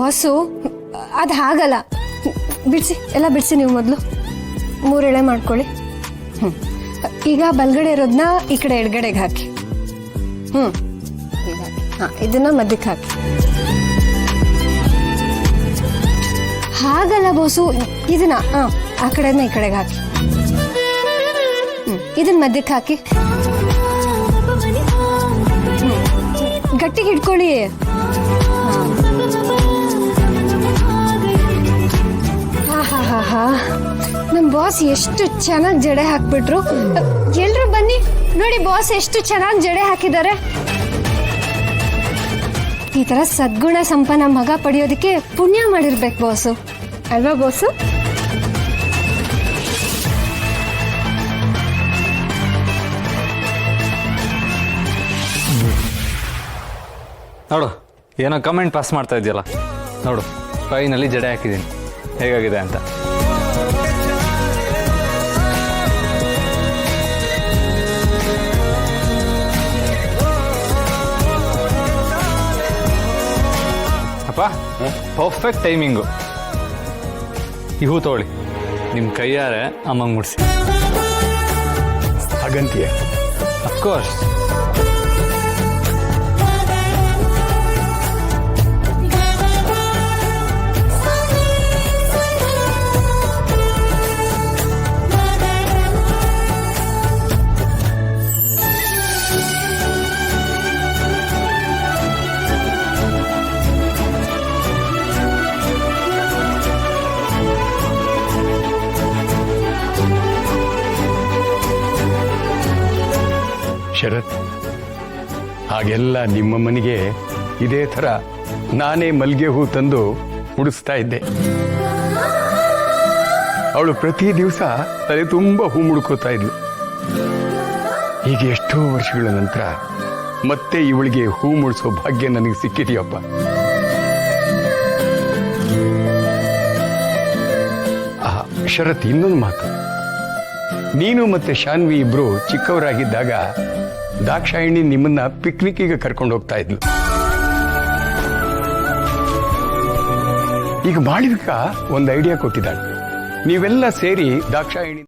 Boss ಅದು ಹಾಗಲ್ಲ. ಬಿಡಿಸಿ ಎಲ್ಲ ಬಿಡಿಸಿ ನೀವು ಮೊದಲು 3 ಎಳೆ ಮಾಡ್ಕೊಳ್ಳಿ. ಈಗ ಬಲ್ಗಡೆ ಇರೋದನ್ನ ಈ ಕಡೆ ಎಡಗಡೆಗೆ ಹಾಕಿ. ಈಗ ಹಾಂ ಇದನ್ನ ಮಧ್ಯಕ್ಕೆ ಹಾಕಿ. ಹಾಗಲ್ಲ ಬಾಸು, ಇದನ್ನ ಆ ಕಡೆನ ಈ ಕಡೆಗೆ ಹಾಕಿ. ಇದನ್ನ ಮಧ್ಯಕ್ಕೆ ಹಾಕಿ. ಗಟ್ಟಿಗೆ ಹಿಡ್ಕೊಳ್ಳಿ. ಹಾ ನಮ್ ಬಾಸ್ ಎಷ್ಟು ಚೆನ್ನಾಗಿ ಜಡೆ ಹಾಕ್ಬಿಟ್ರು. ಎಲ್ರು ಬನ್ನಿ ನೋಡಿ, ಬಾಸ್ ಎಷ್ಟು ಚೆನ್ನಾಗಿ ಜಡೆ ಹಾಕಿದ್ದಾರೆ. ಈ ತರ ಸದ್ಗುಣ ಸಂಪನ್ನ ಮಗ ಪಡೆಯೋದಕ್ಕೆ ಪುಣ್ಯ ಮಾಡಿರ್ಬೇಕು ಬಾಸು, ಅಲ್ವಾ ಬಾಸು? ನೋಡು, ಏನೋ ಕಮೆಂಟ್ ಪಾಸ್ ಮಾಡ್ತಾ ಇದೆಯಲ್ಲ, ನೋಡು ಫೈನಲಿ ಜಡೆ ಹಾಕಿದ್ದೀನಿ, ಹೇಗಾಗಿದೆ ಅಂತ. ಅಪ್ಪ, ಪರ್ಫೆಕ್ಟ್ ಟೈಮಿಂಗು. ಈ ಹೂ ತಗೊಳ್ಳಿ, ನಿಮ್ಮ ಕೈಯಾರೆ ಅಮ್ಮಂಗೆ ಮುಡಿಸಿ. ಹಾಗಂತೀಯ? ಅಫ್ಕೋರ್ಸ್. ಶರತ್, ಹಾಗೆಲ್ಲ ನಿಮ್ಮ ಮನೆಗೆ ಇದೇ ಥರ ನಾನೇ ಮಲ್ಲಿಗೆ ಹೂ ತಂದು ಮುಡಿಸ್ತಾ ಇದ್ದೆ. ಅವಳು ಪ್ರತಿ ದಿವಸ ತಲೆ ತುಂಬ ಹೂ ಮುಡ್ಕೋತಾ ಇದ್ಲು. ಈಗ ಎಷ್ಟೋ ವರ್ಷಗಳ ನಂತರ ಮತ್ತೆ ಇವಳಿಗೆ ಹೂ ಮುಡಿಸೋ ಭಾಗ್ಯ ನನಗೆ ಸಿಕ್ಕಿದೆಯಪ್ಪ. ಶರತ್, ಇನ್ನೊಂದು ಮಾತು. ನೀನು ಮತ್ತೆ ಶಾನ್ವಿ ಇಬ್ರು ಚಿಕ್ಕವರಾಗಿದ್ದಾಗ ದಾಕ್ಷಾಯಿಣಿ ನಿಮ್ಮನ್ನ ಪಿಕ್ನಿಕ್ಕಿಗೆ ಕರ್ಕೊಂಡು ಹೋಗ್ತಾ ಇದ್ಲು. ಈಗ ಮಾಳವಿಕಾ ಒಂದು ಐಡಿಯಾ ಕೊಟ್ಟಿದ್ದಾಳೆ. ನೀವೆಲ್ಲ ಸೇರಿ ದಾಕ್ಷಾಯಿಣಿ